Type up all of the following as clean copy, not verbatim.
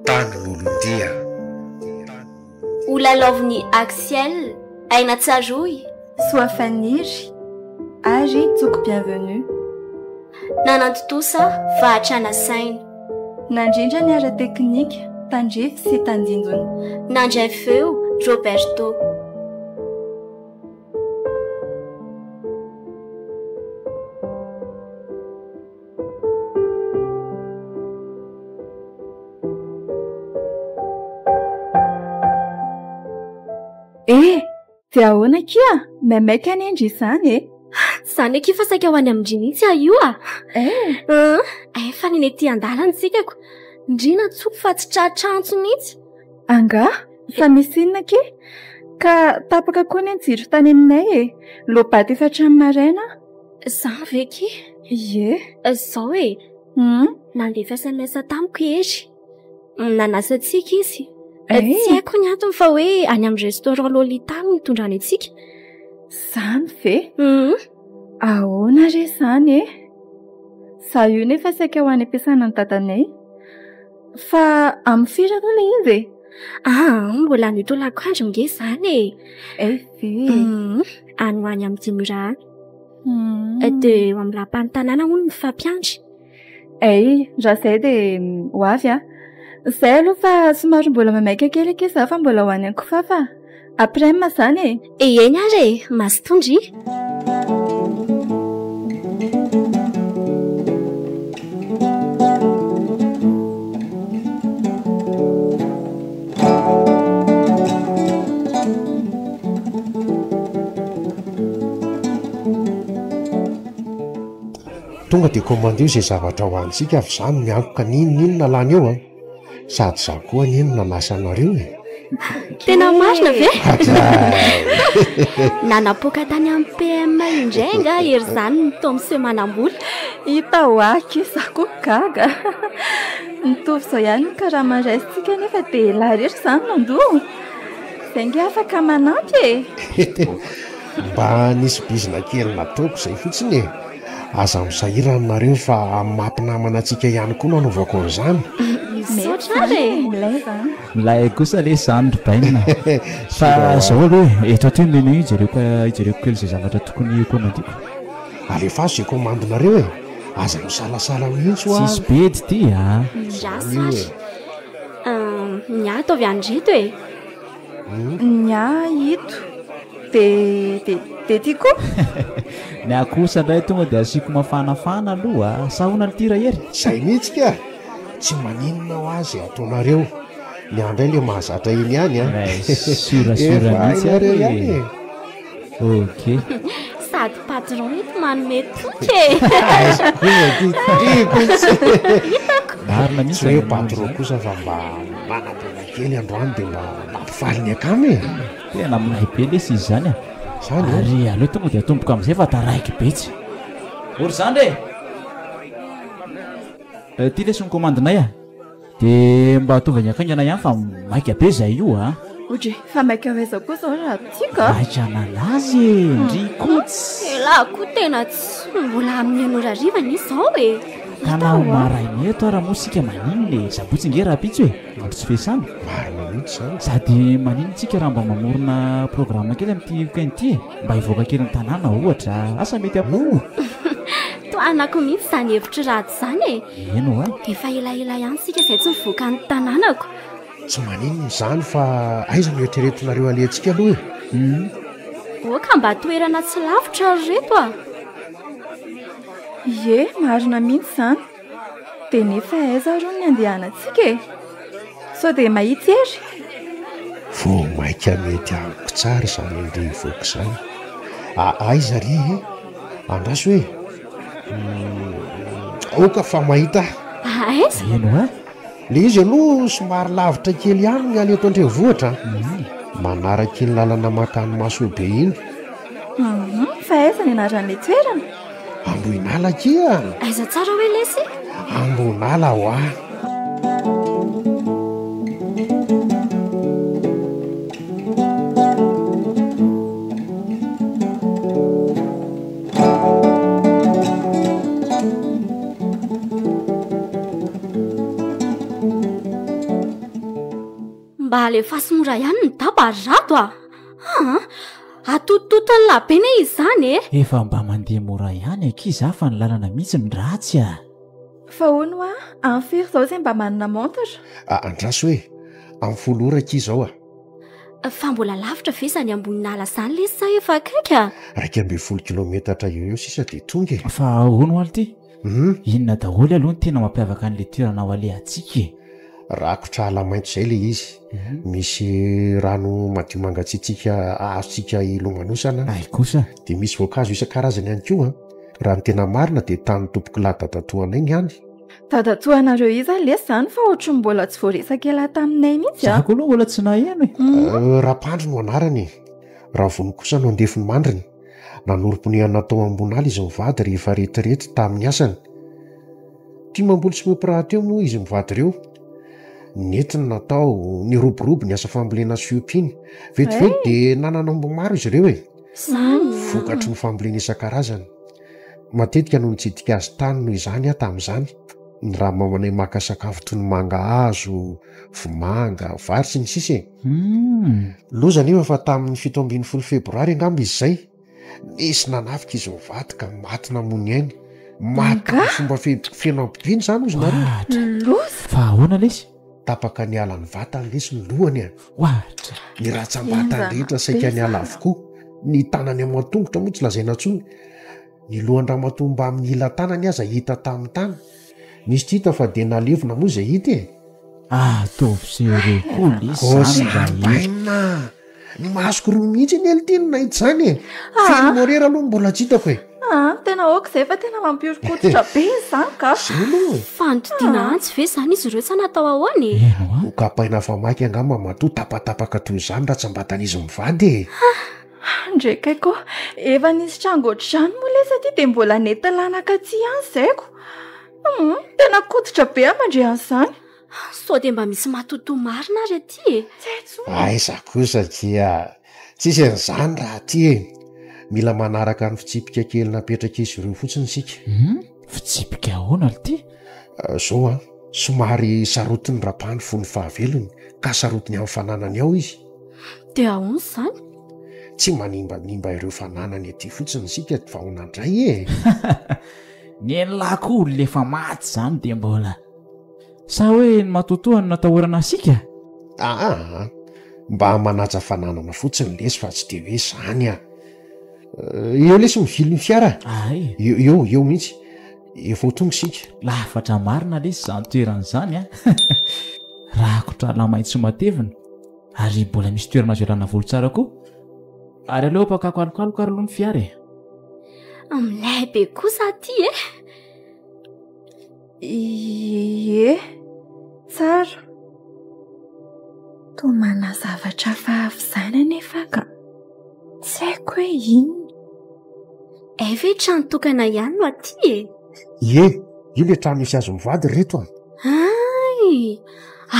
Tanon'olondia olalaoviny Axiel aina tsaroy Sois faniry ary tsoko bienvenue nanantotosa vahatrana saina nandrindra ny ara teknika tandrify sy tandindona nandray feo Roberto dia ahoana kia maimaika any endry izany zany eky fa saika ho any amindrina itsy io efa neny ety an-dalana tsikako ndrina tsoko fa tsy tratrantso mihitsy anga fa misy inona ke ka tapaka koa ny anjiro tany aminay lobaty efa hatrany maraina zany veky ie zao nandefa SMS tamiko ery nanasa tsika izy tsy haiko ny antony fa hoe any amin'ny restaurant Lolita no nitondrany atsika zany ve ahoana re zany za io nefa saika ho any ampiasana ny dadanay fa amin'ny firako ilay izy mbola nito lakandro nge zany ve any ho any amin'ny dimira dia eo amin'ny lapan'ny tanàna hono mifampiandry raha izay dia ho avy zay aloha fa somary mbola mamaika kely ake za fa mbola ho any ankofafa après ma zany eny ary masitondry tonga dia komando io izay zavatra ho antsika avy izany miankoka ninona lany eo sady za koa ninona nasanareo tena marina ve nanapoka tany amin'ny PMA indray nga ery zany nyto monsieur manambola hita ho aky za koa gaga nitovy zao ihany ny karaha mandraisitsika nefa dia larery zany nandoa zay nge afaka manampy mba nisy bizina kely nataoko izay fotsiny aza misahiranareo fa amin'ny mampinamana antsika ihany koa nanaovako an'izany milay kosa le zany rybainina fa zao aloha eto aty nlena ijereko kely izay zavatra tokony komandiko alefa azo zay komandonareo aza misalasala mihitsy sisy bedy ty ndrasary nya atao avy andreto nya ito de ty koa ny akosa indray tonga dia asiako mafanafana aloha sahona ny tira ery zay mihitsika tsy maninona ho azy ataonareo ny andray le mahazatra iny ihany sorasora mihitsy ary ok sady patron eto manome toky marina misy hoe patron kosa fa mba manam-bola kely androany dia mba mampifaly ny akamy tena minay be lesy izy zany zany ary aleo tonga dia atomboka amin'izay fa taraiky betsy ory zany ty lesy ny komandinay dia mba ataova ny akaingana ihany fa maika be zay io odry fa maika hoeza koa zao raha tika aikananazy ndrikotsy laha koa tena tsy mbola amin'ny anorarivana izy zao tanao marainy eto raha moa sika maniny le zabotsy nge raha pitsy andro tsy fesany marina mihitsy zany sady maniny tsika raha mba mamorona programma kely amin'ity weekend-ty mba hivoaka kely ny tanàna ohatra asa mety apo toanako mihitsy zany hevitra ratsy zany eno efa elaela ihany sika izay tsy mivoaka ny tanànako tsy maninona izany fa aiza no eritreretinareo alentsika aloha oka mba toerana tsy lavitra ry reto ie marina mihitsy zany dia nefa aiza ro ny andehanantsika sao dia mahitsy ery vo maika mety amiko tsara izany indre hivoaka izany aiza ry andraso hoe oka fa mahita aiza eno le izy aloha somary lavitra kely ihany ny aleto andrenivohitra manaraky ny lalana makany masobe iny fa aiza ny anaran'ilay toerana amboinala kia aiza tsara hoe lesy ambonala ho le fasimora ihany ny daba rato atotototony labeny izy zany efa mba mandeha mora ihany ankizy fa ny lalana mihitsy ny ratsy fa hono amin'ny firy zao zay mba manana montre andraso hoe amin'ny folo oraka izao fa mbola lavitra ve zany ambonina ala zany le sa efa akaika 1.5 kilometatra eo sisa de tonga fa hono aly ty inona daholo aloha ny tena mampiavaka an'le toerana ao alehantsika rakotra ala maintso zay le izy misy rano madio mangatsiatsika azontsika ilomanosana ay kosa de misy voankazo isan-karazany ihany koa raha ny tena marina de tany tompoko ladadatoana igny any dadatoanareo izy lesy zany fa ohatry mbola tsy voaresaka ela taminay mihitsy zako aloha mbola tsy naheno rapandro no anarany raha vony kosa no andefiny mandriny nanoromponehana natao ambony ala izy mivady rehefa retirety tamin'ny asany tia mamboly sy miompiraha teo moa izy mivady ireo netiny natao ny roborobo ny asa fambolena sy fiopiny vetivety de nananambo maro izy ireo vokatry ny fambolena isan-karazany matetika no nitsidika azy tany noho izany tamin'izany ny raha mamanay maka sakafo toy ny manga hazo vomanga vary sy ny sisy loza nefa fa tamin'ny 17 febroary angamba izy zay nisy nanafika izy mivady ka maty namony ainy maty fomba feno ampiviny zany ozy nareo fa ahoana lesy tapaka ny ala ny vatany lesy ny lohany ohatra ny ratsambatany rehetra saika ny ala avokoa ny tanany amatongotra moa tsy lazaina tsony ny lohan-dramatomba amin'ny ila tanany aza hita tamin'ny tany misy ty hita fa de nalevona moa zay hita tovyserekolisbaina ny mahazoko roa mihitsy ny eliteny nahity zany feno morera aloha mbola tsy hitako tena oka zay fa tena mampiorokototra be zany ka fanodidina antsy ve zany izy ireo tsy natao ahoany hokapaina famaky angamba mato tapatapaka toy izany raha tsy ambatan'izy mivady ndraikaiko efa nisy trangoatra zany moa le satria de mbola netalanaka tsy any zaiko tena kototra be amandre an'izany so de mba misy matoto marina ary aty aiza kosa dia tsisy an'izany raha aty mila manaraka ny fitsipika kely napetraka izy ireo fotsiny sika fitsipika ahoana ly ty zao somary sarotiny rapany fony fahavelony ka sarotiny amin'ny fananany ao izy de ahoana zany tsy manimbanimba ireo fananany aty fotsiny sika vahonandray ny enlako olo lefa maty zany de mbola sa hoe ny matotohany natahorana asika mba manaja fananana fotsiny lesy fa tsy de hoe zany eo lesy mivily ny fiara eo mihitsy efa tonga sika lafatra marina lesy zany toeran'izany rakotra lamaitso matevina ary mbola misy toerana azoelana volo tsara koa ary aleo pakako alokaloka ary aloha ny fiara milay be kosa aty tsara to mana zavatra fahafy zany anefa ka tsy haiko hoe inona ve trano tokana ihany no aty io le trano misy azo mivady reto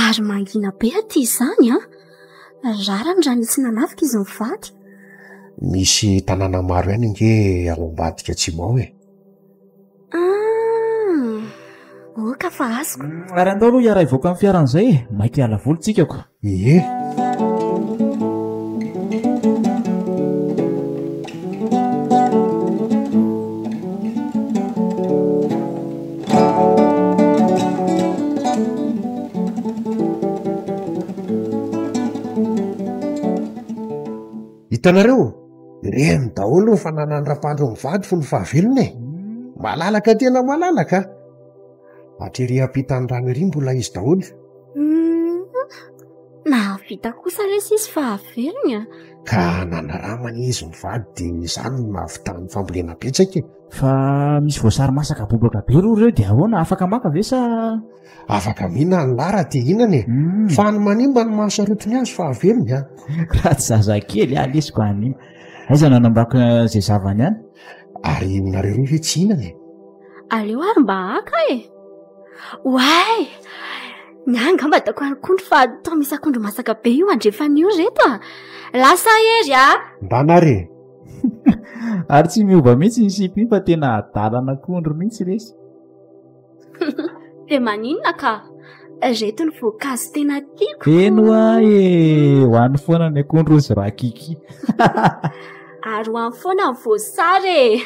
ary mangina be aty izany rarany raha nisy nanafika izy mivady misy tanàna maro ihany nge ao ambadika tsy mao oka fa azoko ary andao aloha iara ivoaka amin'ny fiaran'izay maiky ala volotsikako hitanareo reny daholo ny fananany rapandro mivady fo ny fahavelony malalaka tena malalaka atrereampitany rano ery mbola izy daholo na vita kosa resy izy fahavelony ka nanaramany izy mivady de zany no mahavitany fambolena petsaka fa misy voasary masaka bobaka be roa reo de ahoana afaka maka ve sa afaka mihina ny lara de inany fa ny manimba ny mahasarotiny azy fahavelony raha tsy zazakely lesiko anima aiza nanambrako zay zavany any ary nareo hoe tsy inany aleo ary mba aka way ny angamba dako akondro fa tao misy akondro masaka be io andrefan'io reto lasa ery mbanare ary tsy miova mihitsy ny sipy fa tena adalana akondro mihitsy resy de maninona ka Reto ny voankazo tena tiako. Eno hoany foana ny akondro zy rakiki. Ary hoany foana ny voasary.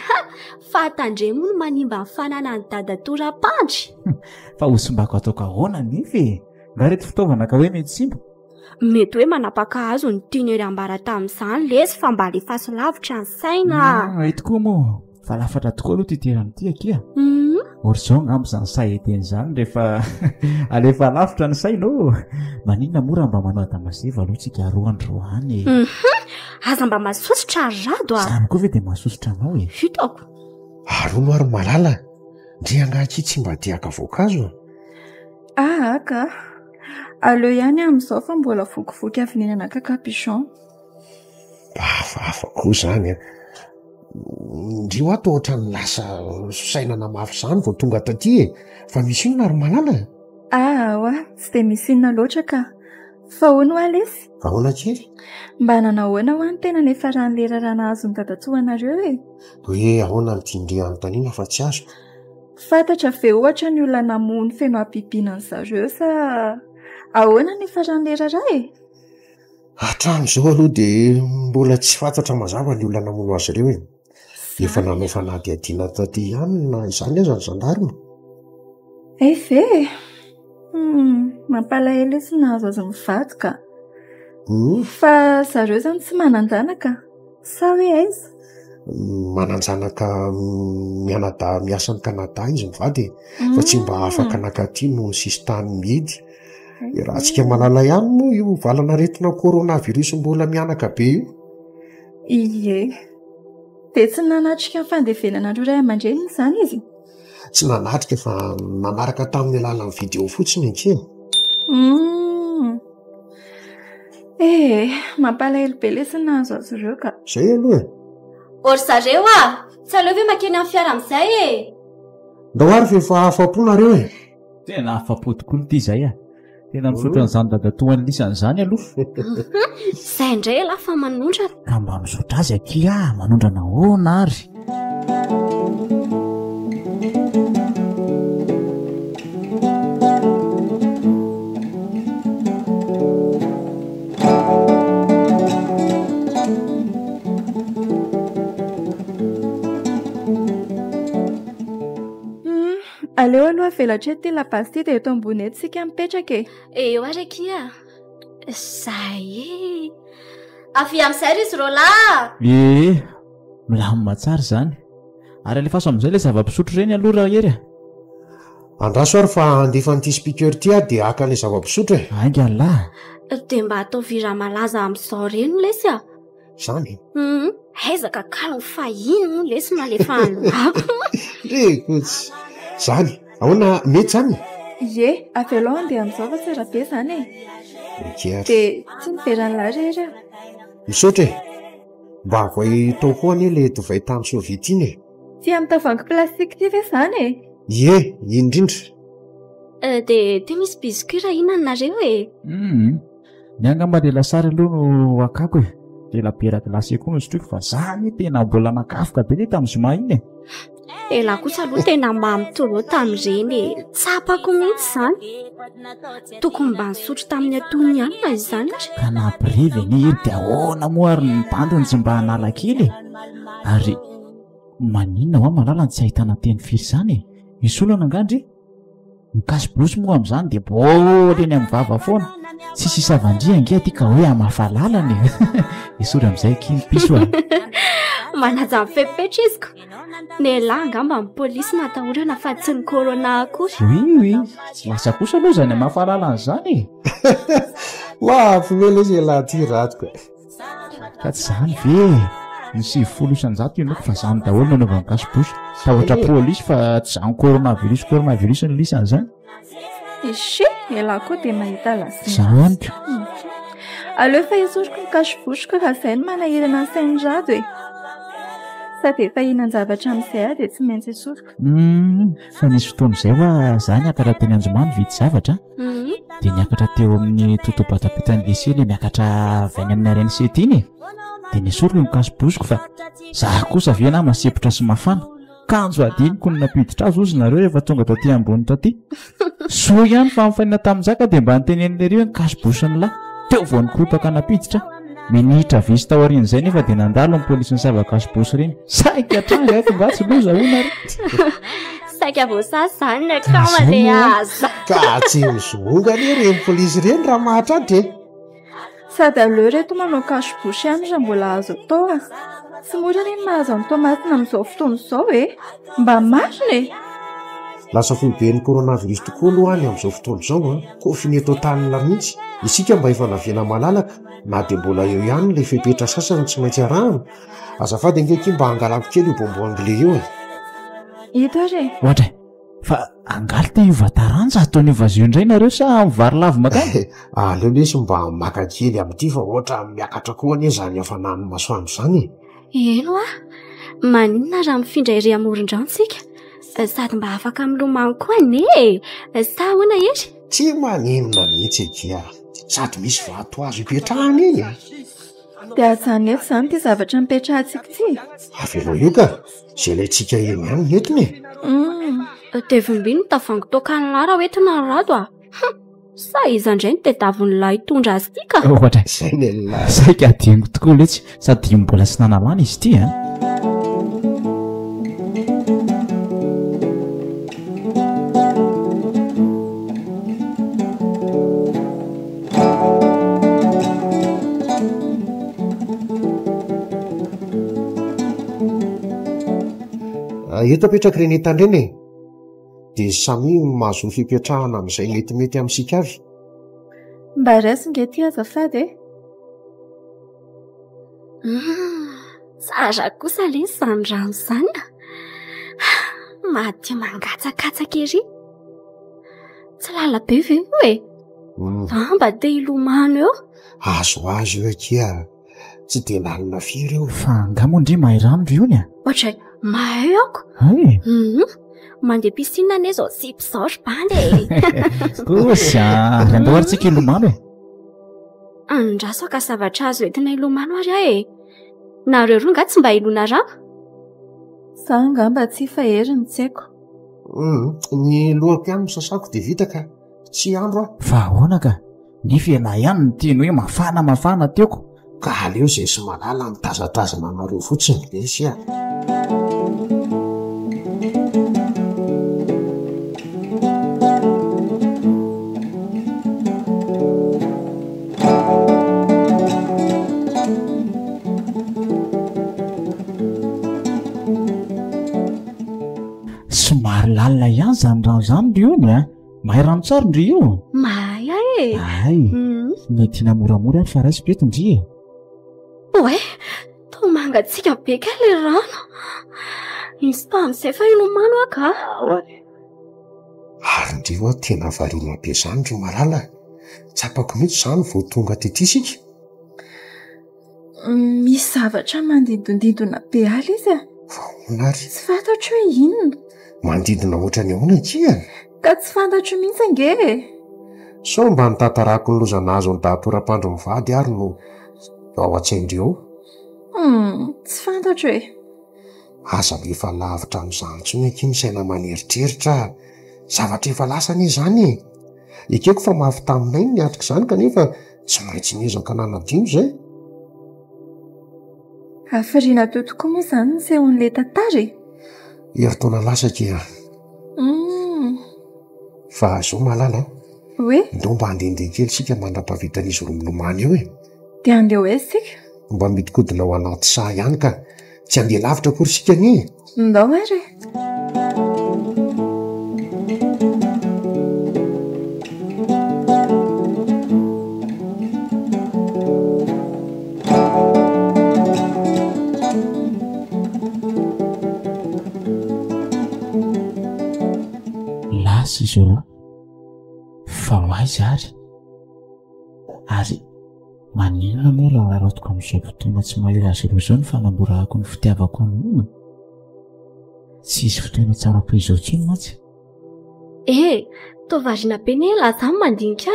Fa tandremo no manimba ny fanana ny dada tora-pandry. Fa hosombako ataoko ahoana nify nga reto fitaovana ka hoe mety simba. Mety hoe manapaka hazo ny tiany ery ambara tamin'izany lesy fa mba lefaso lavitra ny saina. Ito koa moa fa lafatra tokoa aloha titeranyity akia. Ory zao ngambo zany say eteny zany rehefa alefa lavitra ny sainao. Maninona mora mba manao damaseva aloha tsika roandroany. Aza mba masosotra rado a. Zany koa ve dia masosotra anao e. Hitako. Arono ary malala ndriangaky tsy mba diaka voankazo. Aka aleo ihany amin'izao fa mbola vokivoky avy ninana cacapichon. Afa koa zany ndrio ato ohatrany lasa sainana mafy zany vao tonga taty e. Fa misy inona ary malala? Oa tsy dia misy inona loatra ka fa hono alesy. Ahoana kely? Mba nanahoana ho any tena nefa raha nylera rana azo ny dadatsoanareo e. Hoe ahoana ny tindria anontaniana fa tsy azo. Fantatra ve ohatra ny olona namony feno ampibinany zareo sa ahoana nefa raha nylera raha e? Hatramin'izao aloha dia mbola tsy fantatra mazava ny olona namono azy ireo e. Efa nanao fanadihadiana taty ihany na izany aza ny zandarina. Ve mampalahelo sy nahazo azy mivady ka. Fa zareo zany tsy mananjanaka sa hoe aiza? Mananjanaka miasa ny Kanada izy mivady fa tsy mba afaka nakaty noho ny sisy tany mihidy. Raha tsika malala ihany moa io valana retina coronavirus mbola mianaka be io. Ie dia tsy nanatrika fandevenanandreo ray aman-dreny izany izy? Tsy nanatrika fa nanaraka tamin'ny alalan'ny video fotsiny ankeny. Mampalahelo be lesy nahazo azy ireo ka. Zay aloha. Ory zareo tsy aleo ve makeny amin'ny fiara amin'izay e. Ndao ary fefa afa-po nareo e. Tena afa-po tokoa ity izay tena misotra n'izany dadatoany lisan'izany aloha. Izay indray ala fa manondrana. Ka mba misotra azy akia manondrana ahoana ary. Aleo aloha velatra ety labasy ity dia eto ambony eto sika mipetraka e. Eo ary akia. Zay avy amin'izay ry izy rola. Milamina tsara zany. Ary alefaso amin'izay ilay zava-pisotro ireny aloha raha ery. Andraso ary fa andefa n'ity speaker ity dia haka ilay zava-pisotro e. Angalahy. Dia mba atao vira malaza amin'izao ireny lesy a. Zany? Aizaka kalo fa ino lesy malefahany lako. Rekotsy. Zany, ahoana mety zany? Ie, avelao andeha amin'izao fa tsara be zany e. Dia tsy niverany larery aho. misaotra e. Mba voay tao koa anie ilay divay tamin'ny Soviet iny e. Ty amin'ny tavoahangy plastika ty ve zany e? Ie, indrindra. Dia misy bisikira inona nareo e. Ny angamba dia lasary aloha no akako e. Dia labera glasy koa no sotriko fa zany tena mbola nakafoka be tamin'ny zoma iny e. Ela kosa aloha tena mamy tolo tamin'ireny tsapako mihitsy zany. Tokony mba nisotro tamin'ny atony ihany na izany ary. Ka nampirive ny ery dia ahoana moa ary ny bandiny tsy mba hanala kely ary maninona hoa malala tsy ahitana teny firy izany e. Misy olana angandry mikasibosy moa amin'izany dia boly eny amin'ny vava foana. Tsisy isavandria angia ty ka hoe amafalalany esory amin'izay kiny piso a. Manaja mifepetra izy ko. Nelahy angamba ny polisy natahorana fa tsy ny corona kosa. Oui, tsy lasa kosa aloha zany amafalalana izany e. Lafo mela izy laha ty ratiko. Ka tsy zany ve ny 70% inoko fa zany daholo nanaovany kasibosy. Tahotra polisy fa tsy zany coronavirus ny lisan'izany. Ishi, ela koa dia mahita lasina. Zany ka. Aleo fa isoroko ny kasibosiko raha izay no manahirana ny sain'ny rado e. Sady efa hihinan-javatra amin'izay aho dia tsy maintsy isoroko. Fa nisy fotoan'izay hoa zany akatra teny Anjomany vidy zavatra dia niakatra teo amin'ny totobatam-pitan'ny lycée ilay miakatra avy any amin'ny RNCT iny dia nisoroko ny kasibosiko fa za kosa avy ena masepotra sy mafana kanjo adiniko ny napiditra azy ozy nareo rehefa tonga taty ambony taty soa ihany fa mifaina tamin'izaka dia mba nitenen'lerio ny kasibosiny lahy teo vao nikorotaka napiditra minitra visy tao aorian'izay nefa dia nandalo ny polisy ny zava-kasibosy reny saika tranga aiko mba tsy loza hoana ry saika voasasa zany ny akamane aza ka tsy mizonga le reny polisy reny raha mahatratra sady aleo reto manao kasibosy ihany raha mbola azo atao a tsy mora reny mahazo amin'ny tomatina amin'izao fotoana izao mba marina lasa foiben'ny coronavirus tokoa aloha any amin'izao fotoana izao kofiny eto tanina mihitsy isika mba efa naviana malalaka na dia mbola eo ihany ilay fepetra sasany tsy maintsy arahana azafady angeky mba hangalako kely io bombo anglais io hita re ohatra fa angaly te ivataranja ataony vazio indray nareo sa mivary lavo makany aleo lesy mba maka kely amin'ity fa ohatra miakatra koa anie zany hafanany masoandro zany eno maninona raha mifindra iry amoron-drantsika sady mba afaka milomano koa ne sa hoana ery tsy maninona mihitsy ekia sady misy vato azo ipetrahana iny dia azany eto zany ty zavatra mipetrahantsika ty avelo io ka zay lay tsika eny ihany netiny tevimbiny tavango tokany lara oentina rado sa iza indray ny tedaviny lahy hitondra azy ity ka ohatra zay nella saika adingo tokoa letsy sady mbola sy nanalana izy ity eto apetraka reny entandreny dia samy mahazo fipetrahana amin'izay metimety amin'sika avy mba raisingety azafady tsara kosa le izany rano izany mahadia mangatsakatsaka ery tsy lalabe ve io mba te ilomano eo azo azo eo akia tsy dia lalina firy eo fa angamondry mahay rano ry ony ohatra mahay aoko mandeha piscine ane zao sipy zao ry bandy kosa andahoarintsika ilomano andraso aka zavatra azo entina ilomano ary nareo roa nga tsy mba ilona rano za ngamba tsy faheriny tsy haiko ny lohako ihany misasako dia vita ka tsy andro fa ahoana ka nefa ena ihany ny tiany hoe mafana teoko ka aleo zay sy malala mitazatazana anareo fotsiny lesy somary lalina ihany zany rano zany ry ony mahay rano tsara ndry io mahay ay mety namoramora fa raisy betondry oe to mangatsika be ka le rano misy tamin'izay fa ilomano aka ary ndrio tena variana be zany ry malala tsapako mihitsy zany vao tonga tetisika misy zavatra mandidondidona be ala izy vaonary tsy fantatro hoe inona mandidina ohatra ny ahoana ikia ka tsy fantatro mihitsy ange so mba nitantarako ny lozana azo ny dahatora-pandro mivady ary no ao a-tsaindreo tsy fantatro hoe aza efa lavitra amin'izany tsy hoe kiny saina maneritreritra zavatra efa lasany izany ekeko fa mafy taminay ny atrika izany kanefa tsy maintsy niezaka nanadino zay hafiriana teo tokoa moa izany ny sehon'le tantara heritaona lasaka fa zao malala hoe ndo mba handehandeha kely sika mandra-pavitan'izy ro milomany eo dia andeha hoe sika mba midikodina ao anaty saha ihany ka tsy andeha lavitra akory sika ny ndao ary lasa izy ro fa hoaizy ary maninona moa raha araotiko amin'izao fotoana tsy mahera azy ireo zao ny fanamborahako ny fitiavako amin'nona tsy izy fotoana tsarako izao tsiny matsy tovariana be ny la zany mandinika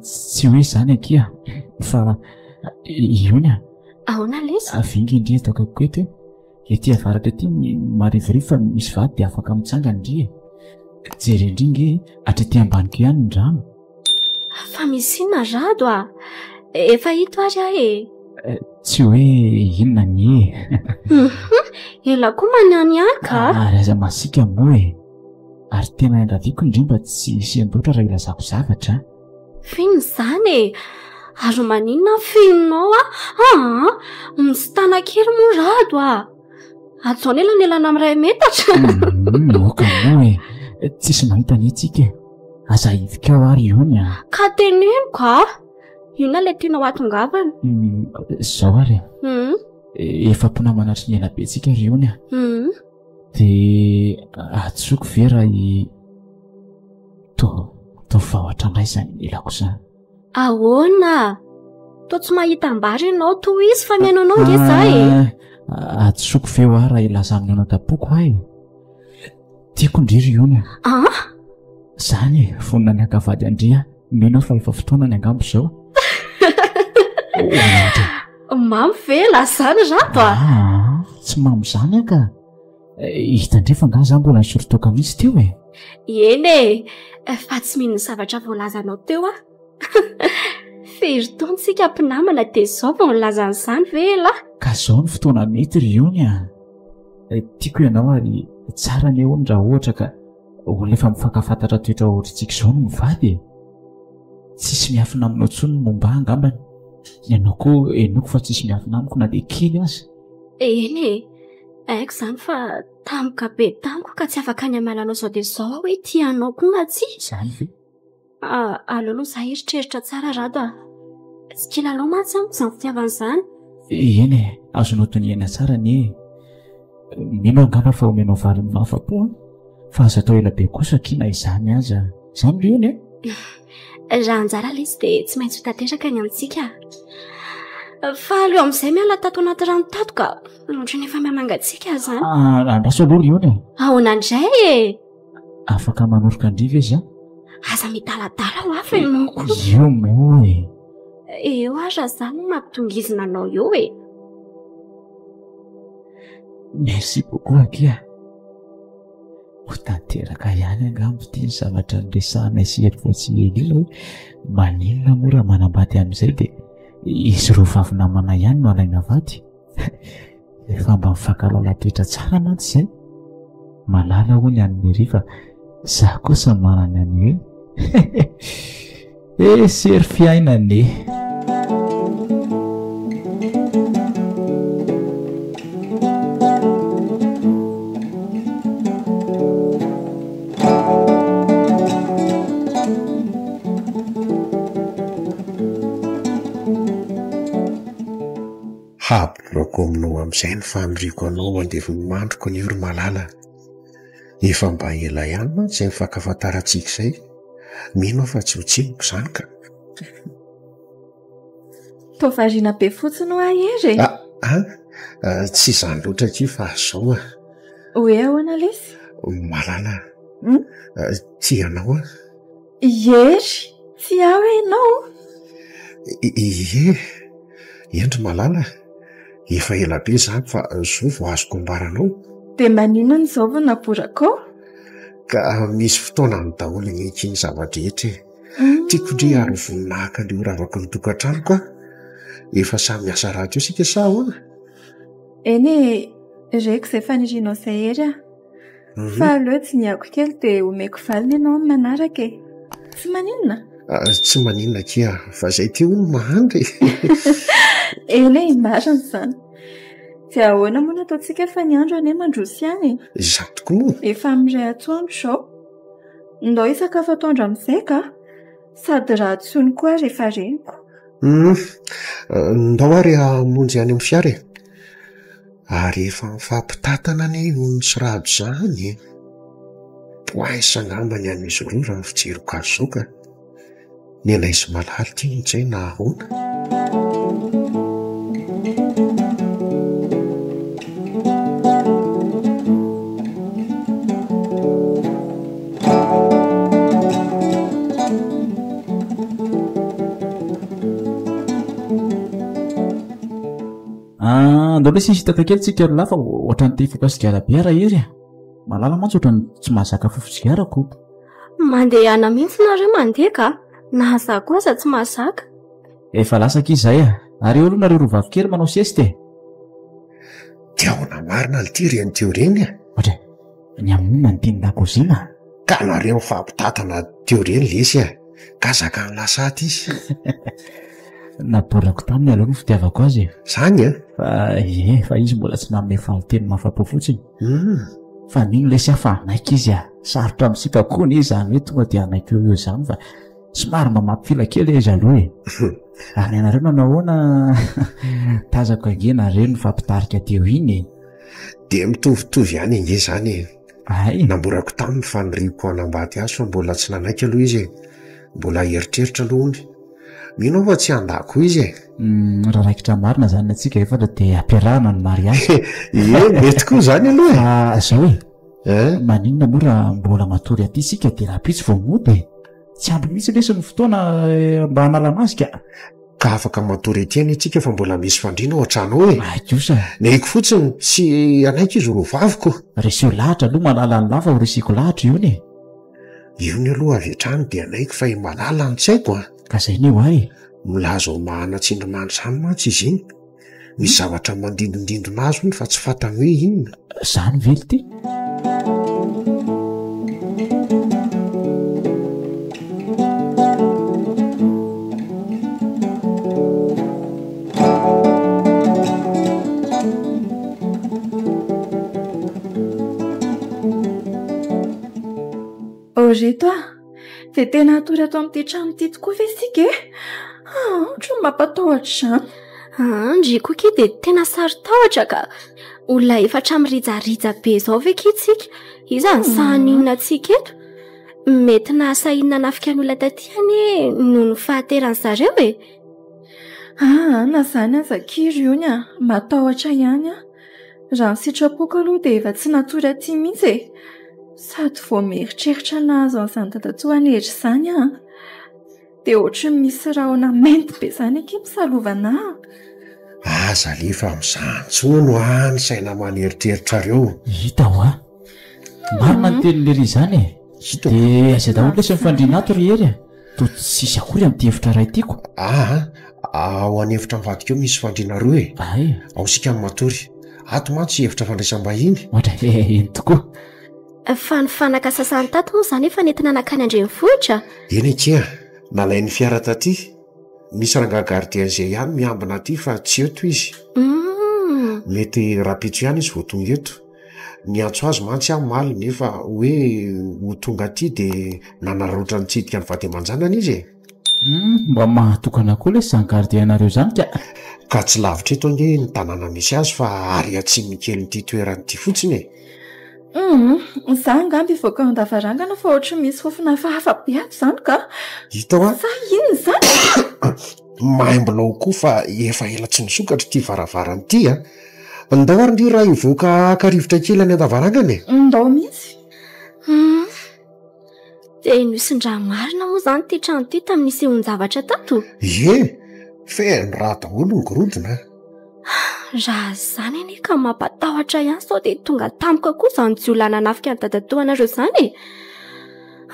tsy hoe zany akia fa iony ahoana lesy avingy indri takako eto ety avaratra ety marivorifa misy vady dia afaka mitsanga ndry jery indringy atrety ambaniko ihany ny drano. Fa misy inona rado a? Efa hito ary aho e. Tsy hoe inona ny Ela koa maniany aka. Ary aza masika moa e. Ary tena endraviko indrimba tsy siandoatra raha ilazako zavatra. Fino izany e. Ary maninona fininao a? Misy tana kely moa rado a. Atao nelana amin'ray metatra. Oka moa e. Tsisy mahita ny etsika e. Aza hivika ao ary io ny Ka teneniko a. Inona ilay tianao atongavana? Zao ary efa pona manatry ny ela be tsika ry ony dia atsoko vera to vahatra indray izany ilako izany. Ahoana? To tsy mahita ambary ianao to izy fa miainao ngeza e. Atsoko veo aho raha ilazan'ny anao dapoko ahy. Tiako indry ry ony. Izany vonona ny ankavady andria mino fa efa fotoana ny angambo izao. Mamy vela zany rato a. Tsy mamy zany aka. Hitandrefa nga za mbola nisorotoka mihitsy teo e. Eny e, fa tsy mino ny zavatra voalazanao teo a. Fery taontsika mpinamana dia zao vao nilazan'izany vela. Ka zao ny fotoana mety ry ony a. Tiako ianao ary tsara ny eo raha ohatra ka olona efa mifankafantatra toetra ohatritsika izao no mivady e. Tsisy miafina aminao tsony ny momba angambany. Ianao koa enoko fa tsisy miafina amiko na dia kely azy. Eny e, haiko izany fa tampoka be tamiko ka tsy afaka ny amalanao zao dia zao hoe tianao koa na tsy. Izany ve? Aleoloha za eritreritra tsara rado a. Tsy kilalao mantsy amiko izany fitiavan'izany. Eny e, azonao toniana tsara ny mino angamba fa omenao vary ny mafapo fa aza atao ela be kosa kina izany aza. Izany ry ony e. Raha anjara lesy dia tsy maintsy hotanteraka ny amintsika. Fa aleo amin'izay miala tato anaty rano tato ka ohatrany efa mihamangatsika izany. Andraso aloha ry ony e. Ahoana indray e. Afaka manoroka andriva izy a? Aza midaladala ho afa ianao koa. Io moa e. Eo aza izany mampitongizina anao eo e. Merci beaucoup akia. Ho tanteraka ihany angambo ity ny zavatra niresahanay sy ery tsy ely hoe maninona moa raha manambady amin'izay dia izy roa vavy namana ihany no alaina vady. Efa mba mifankalala toetra tsara mantsy izay. Malala hoy ny an'ny riva za kosa manana any hoe sery fiainany. Haborako aminao amin'izay ny faniriako anao mandevo ny mandroko ny oro malala. Efa mba ela ihany mantsy izay mifankafantarantsika izay. Mino fa tsy ho tsimoko izany ka. Tovariana be fotsiny ho ahery e. Tsy izany loatra ki fa zao a. Hoe ahoana lesy? Malala. Tsy ianao a. Ery, tsy aho ianao. Endry malala. Efa ela be izany fa zao vao azoko ambaranao. Dia maninona ny izao vao naborako? Ka misy fotoana amin'ny daholo ny zavatra rehetra e. Tiako ndry ary voninahaka ilay ravaka ny tokantranoko a. Efa samy miasa rahateo sika sa ahoana? Eny reko izay fanirianao izay ery a. Fa aleo tsy niako kely dia omeko valiny ianao amin'ny manaraka e. Tsy maninona? Tsy maninona kia fa izay teo no mahandry. Eny marina izany. Dia ahoana moa no ataontsika fa ny andro anie mandroso ihany. Izaho tokoa moa. Efa amin'iray atoandro izao. Ndao isakafo atoandro amin'izay ka sady raha tsony koa rehefa reniko. Ndao ary hamonjy any amin'ny fiara e. Ary efa mifampitatana ny olony sy rado izany. Poaisa angamba ny an'izy roa raha fijeriko azy izao ka. Ny anay izy malaly tia intsay na ahoana. mbola le sisitaka kely tsika lafa ohatrany tefoka sigara-biara izy malala mantsy ohatrany tsy mahazaka fofosigarako. Mandeha ana mihitsy nareo mandeha ka na za koa aza tsy mahazaka. Efa lasaka izay ary eo aloha nareo roa vavikely manao sieste. Tiaona marina ny tireny teo reny ohatra ny amonina ny teny-dakozina ka nareo fampitatana teo reny lesy ka zaka ny lasaty izy. Naborako taminy aloha no fitiavako azy zany fa izy mbola tsy nanome fahoteny mahafapo fotsiny. Fa nino le sy hafa anaiky izy sarotra misika koa izy zany hoe tonga dia anaiky eo zany fa somary mba mampifila kely izy aloha ary ianareo nanahoana tazako ange nareo no fampitarika teo iny de mitovitovy ihany ange zany ay namborako taminy fa niriko anambaty azy fa mbola tsy nanaiky aloha izy mbola eritreritra alohany mino fa tsy andako izy raha raikitra marina zany atsika efatra dia ampiarahana ny mariazy. Mety koa zany aloha zao maninona moa raha mbola matory aty sika dia raha pitsy vao mody tsy ampy mihitsy lesy ny fotoana mba hanala azy ka afaka matory ety any atsika fa mbola misy fandriana ao an-trano kosa naiko fotsiny sy anaiky izy roa vaviko reseo lahatra aloha malala ny lafa ho resiko lahatra iony aloha avy hatrany dia anaiky fa malala ny tsy haiko ka zay ny eo ay milaza ho mahanatsindrinany zany mantsy izy iny misy zavatra mandindondindona azy iny fa tsy fatany hoe inona zany vely ty. Reto dia tena atory ato amin'ity trano ity tokoa ve sika ohatry ny mampatahotra izany. Ndry koa ke dia tena sarotahotra ka olona efatra mirijarijà be izao ve kitsika izany sahaninona atsika eto mety nahasahinana nafika ny olona taty any noho ny fahateran'ny zareo na zany aza-kiry io ny matahotra ihany raha ny sitrapoko aloha dia efa tsy natory aty mihitsy sady vao mieritreritra nahazo an'izany tatatsoany hetra izany dia ohatry misy rahona mainty be izany ake misalovana aza lefa amin'izany tsoa no any saina manieritreritrareo hita ho marina ny tenylery izany dia aza daholo lesy mifandrina ato ry ery to tsisy akory amin'ny tevitra ray tiako ao any hevitra mivadika eo misy fandrina roa ay ao sika amin'ny matory ato mantsy hevitra fandraisam-bahiny ohatra eny tokoa fa ny fanaka sasany tato moa izany efa nentina nakany andrenivohitra eny akia nalain'ny fiara taty misy rangaha-gardien izay ihany miambina aty fa tsy eto izy mety rapitso ihany izy vo tonga eto ny antso azy mantsy maly nefa hoe ho tonga aty dia nanarotra nitsidika ny vady aman-janany izy mba mahatokana koa le zany gardienareo zany ka tsy lavitra eto ange ny tanàna misy azy fa ary atsimy kely nyity toeran'ity fotsiny za ngamby voaka an-davarangana fa ohatry misy fofona fahafa-be ato izany ka hitao sa inona izany maimbolao koa fa efa ela tsy nisokatra ity varavarana ity ndao ary ndry raha ivoaka akarivotra kely any an-davarangana ndao mihitsy dia nisindraha marina moa izany ty trano ity tamin'nisy ehon-javatra tato fe ny raha daholo ny gorodona raha zany anie ka mampatahotra ihany sao dia tonga tampoka koa izany jiolana nafika ny dadatoanareo izany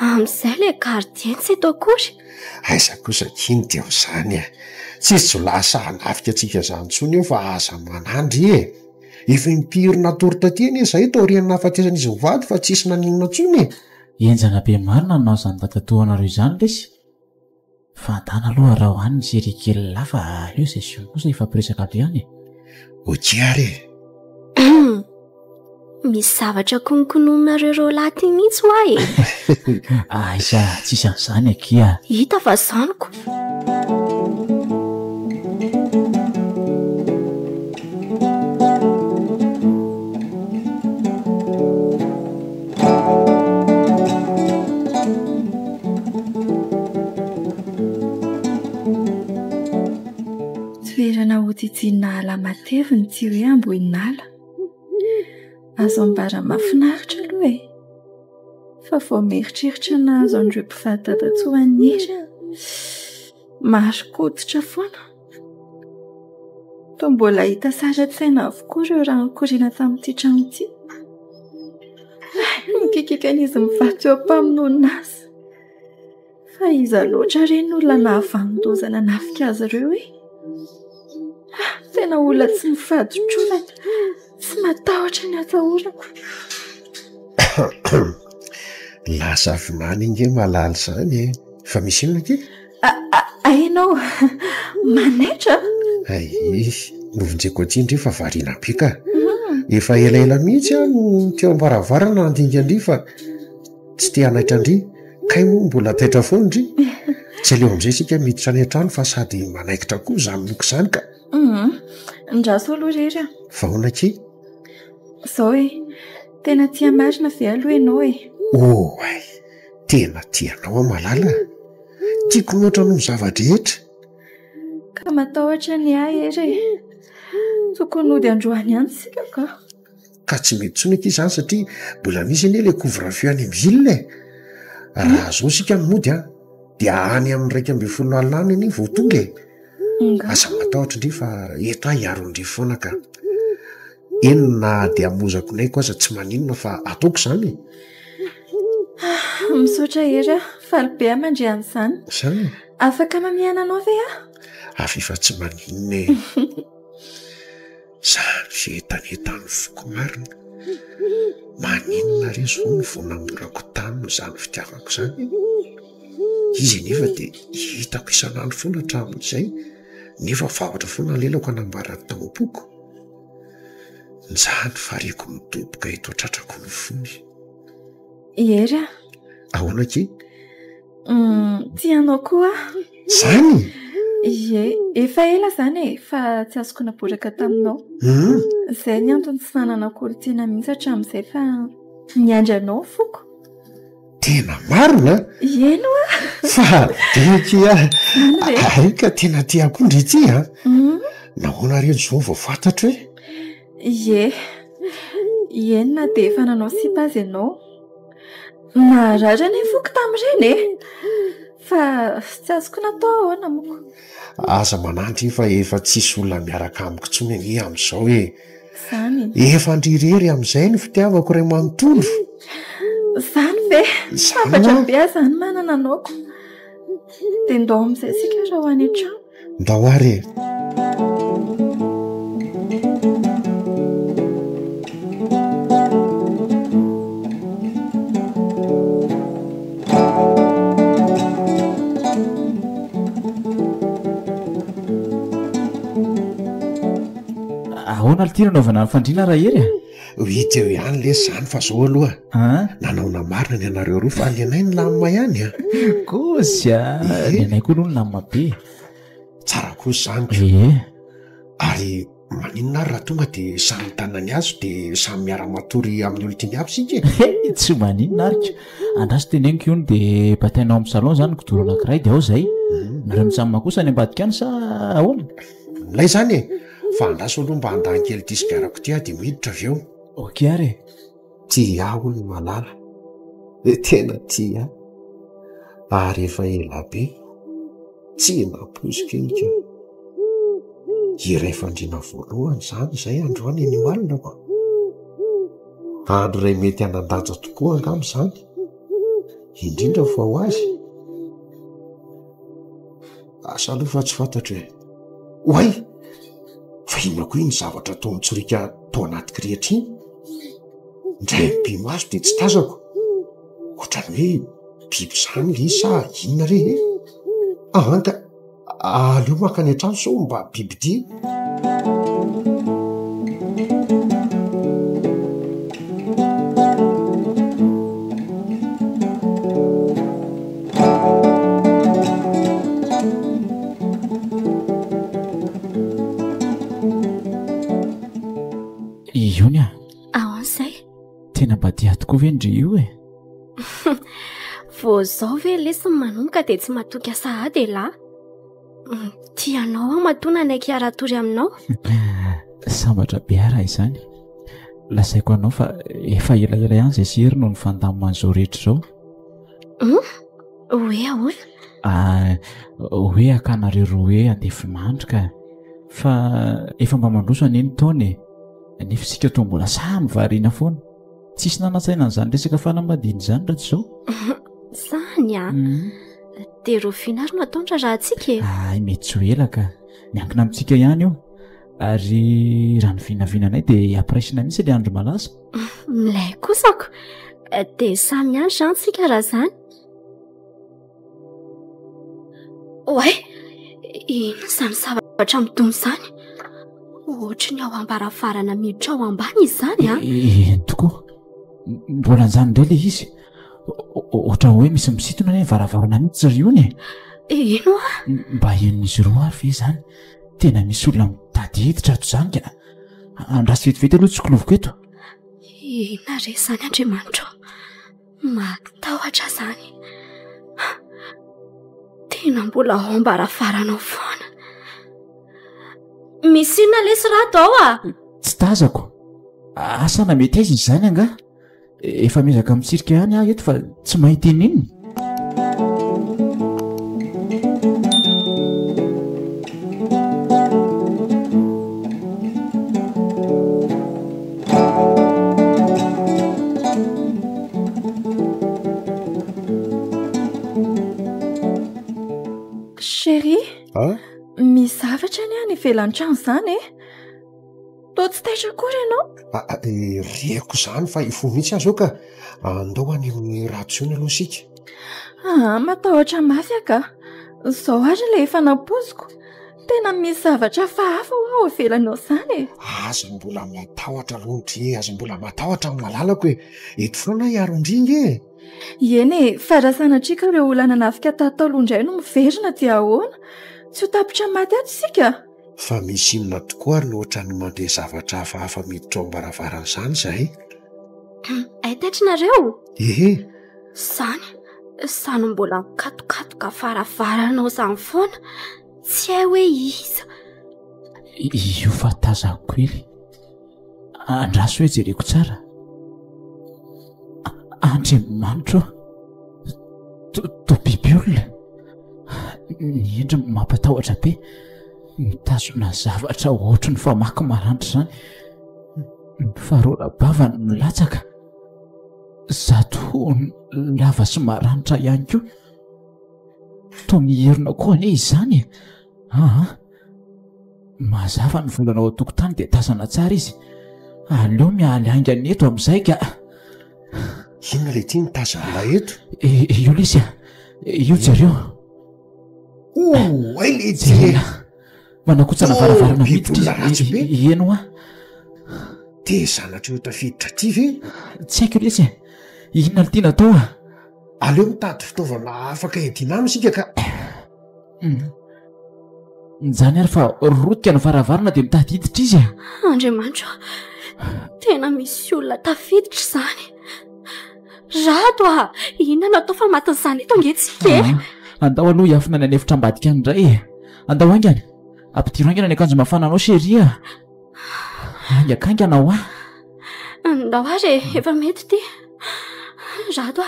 amin'izay le gardien tsy eto akory aiza kosa kiny dia ho izany tsisy jolasa nafika atsika izany tsony eo fa aza manandry efa impirina tory tatyany izay taoriana nahafatesan'izy mivady fa tsisy naninona tsony enjana be marina nanao izany dadatoanareo izany lesy fantana aloha raha ho any sery kely lafa eo izay sy kosa ifampiresaka avy ihany okiary misy zavatra konkonominareo reo laty mihitsy ho aiza tsisy an'izany akia hita fa zaniko toerana hotijinina ala mateviny tsy hoe amboinala azo ambara mafinaritra aloha fa vao mieritreritra nahazo andreo mpifahatatatshoany ery mahasokoditra foana toa mbola hita sara-tsaina avokoa ireo raha nikorina tamin'ity trano ity. Mikikikanizy mivato eo ampaminonina azy. Fa iza loatra ireny olona nahavandozana nafika azy ireo e. Tena olona tsy mifadotsorana, tsy matahotra ny atahorako. Lasa vinany inge malala izany e. Fa misy inona ke? Ainao manaitra? Ay, novonjeko aty indri fa variana be ka. Efa elaela mihitsy no teo ambaravarana andingandry fa tsy te hanaitra andry. Kay moa mbola taitra foana indry. Tsy aleo amin'izay sika miditra any an-trano fa sady manaikitra koa izany loko izany ka. Ndraso aloha rery a. Vahoana ke? Zao e, tena tia marina ve aloha ianao e? Ay, tena tianao malala. Tiako mihoatra noho zavadrehetra. Ka matahotra ny ahy ery. Tokony ody androany ihany sika ka. Ka tsy mety tsony ity izany satria mbola misy anie ilay couvre-feu any amin'ny ville. Raha zao sika mody dia any amin'ny 1:30 alina any any vao tonga e. Asa matahotra indri fa eto hiaro indri foana ka. Enona dia hamozako nay koa aza tsy maninona fa ataoko izany. Misaotra ery a, faly be amandre an'izany. Izany? Afaka mamihana anao ve a? Afy fa tsy maninona e. Zany fientanetany foko marina. Maninona re zao ny vao namorako tany no izany fitiavako izany. Izy nefa dia hitako isan'andro foana hatramin'izay. Nefa vavatra foana lelako hanambarany taom-poko. Nizany fareko midoboka eto tratrako ny fony. Ery a. Ahoana ke? Tianao koa? Zany? Ie, efa ela zany e, fa tsy azoko naboraka taminao. Izay ny antony tsy nananako tiana mihitsy hatramin'izay fa niandry anao foko. Tena marina? Ieno a. Fa dia arika tena tiako indry ity a. Nahoana reto zao vao fantatra hoe? Ie, enina dia efa nanao sipazy ianao. Naratra ny foko tamin'ireny e. Fa tsy azoko natao ahoana moko. Asa manantry fa efa tsisy olona miaraka amiko tsony anie amin'izao e. Zany. Efa ndrirery amin'izay ny fitiavako ray manontolo. Zany ve? Safatra be zany manana anaoko. Dia ndao amin'izay sika raha ho any an-trano. Ndao ary e. Ahoana ity nanaovana ny fandriana raha ery a? Hita eo ihany le zany fa zao aloha. Nanaona marina ny anareo roa fa ny anay ny lamima ihany a. Kosa ny anay koa aloha ny lamima be. Tsara kosa zany. Ary maninona ary raha tonga dia samy tanany azo dia samy miara-matory amin'ny olontiany aby sika. Tsy maninona arika. Andraso teneniko io dia batainao amin'ny salon zany kodoro anankiray dia ao izay. Nareo misamina kosa ny ambadika any sa ahoana? Milay zany e. Fa andraso aloha mba handany kely disgarako ty dia miditra avy eo. Ok ary. Tia aho ny malala. Tena tia. Ary efa ela be. Tsy naposikika. Iray fandriana voalohany izany izay androany ny malina ko. Andro iray mety hanan-danja tokoa angamba izany. Indrindra fa ho azy. Asa aloha fa tsy fantatra hoe. Oay! Fa inona koa iny zavatra tao mitsorika tao anaty kirihitra iny? Indray bimaso dia tsy tazako. Ohatrany hoe biby izany le sa inona re? Anka aleo makany an-trano sao mba bibidia. Iony a. Ahoan'izay? Tena mba dia tokoa ve ndry io e? Vao zao ve lesy manomboka dia tsy matoky sahady e lahy. Tianao aho matona naiky hiara-tory aminao. Sambatra be ara izany. Lasaiko anao fa efa elaela ihany izay sery no ny fandamin'izao rehetra izao. Hoe ahoana? Hoe akanareo roa hoe andefy mandry ka fa efa mba mandroso aneny taona nefa sika to mbola samy variana foana tsisy nanatsaina n'izany resaka fanamadiny zany raha tsy zao zany a dia ro finary no ataontra raha atsika ay mety tsy ho elaka miankina amintsika ihany io ary raha ny vinavinanay dia ampiraisina mihitsy ilay andro malaza milay kosako dia samy ihany zany tsika raha zany oay ino izany zavatra mitony izany ohatra ny ao ambaravarana miditra ao ambany izy zany a tokoa mbola anjany indray ilay izy ohatra hoe misy misitona ny varavarana mihitsy ry ony ino a mba henon'izy roa ary ve zany tena misy olona mitady hiditra ato zany ka andrasy vetivety aloha tsokiloviko eto ina re zany Andriamanitra matahotra zany tena mbola ao ambaravarana foana misy inona lesy raha atao a tsy tazako asana mety aiza izy zany anga efa mezaka mitsirika ihany aho eto fa tsy mahita inona chéri misy zavatra ny any ivelan'ny trano zany to tsy taitra akory ianao rieko zany fa ifo mihitsy azo ao ka andao any amin'ny rahatsony aloha sika matahotra mafy aka zao ary ilay efa nampoziko tena misy zavatra fahafa ao ivelanao zany aza mbola matahotra lontry aza mbola matahotra amin'ny malalako hoe eto foana hiaro-ndringa eny farasanatria ka ireo olana nafika tatalo-indray no miverina dia ahoana tsy ho tapitra maty ato sika fa misy inona tokoa ary nohatra ny mandre zavatra hafahafa miditra ao ambaravarana izany zahay aitatrinareo zany mbola mikatokatoka faravaranao zany foana tsy hay hoe iza io fa tazako ely andraso hoe jereko tsara Andriamanitra to biby olona ny endry mampatahotra be mitazona zavatra ohatry ny famaky maranitra zany mifarora-bava no latsaka zato lava sy maranitra ihany koa to mierina koa ane izy zany mazava ny volana ao an-tokotany dia tazana tsara izy aleo mialy aingany eto amin'izay ka inona le ty mitazana eto io lesy io jereo ay le jela manakotsana varavarana miditra izy eno a te zanatra eo tafiditra ty ve tsy haiko lesy inona le tiana atao aleo mitady fitaovana afaka edinano sika ka njany ary fa rotika ny varavarana dia mitady hiditra izy Andriamanitra tena misy olona tafiditra zany rato inona no atao fa matin'izany eto angetsika andao aloha hiafina ny anefitra ambadika any indray andao aingany ampidiro aingana ny akanjo mafananao sheria angakangana andao ary efa mety ty rato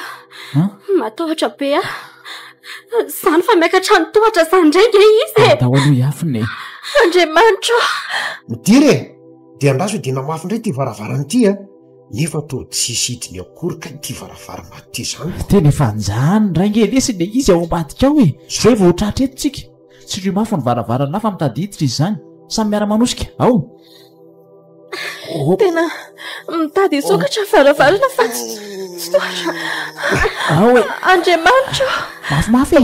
matahotra be zany fa miakatra ny tohatra zany ndrainga izy andao aloha hiafina Andriamanitra midiry dia andraso ho dina mafy indray ty varavarana ity nefa to tsisy hidiny akory ka ty varavarana ty zany tena efa anjany rainge lesy le izy ao ambadika ao zay vao tratra eto tsika tsy rio mafy ny varavarana lafa mitady hiditra izy zany samy miara-manosika ao tena mitady isokatra varavarana fa tsy tohatra ao Andriamanitra mafimafy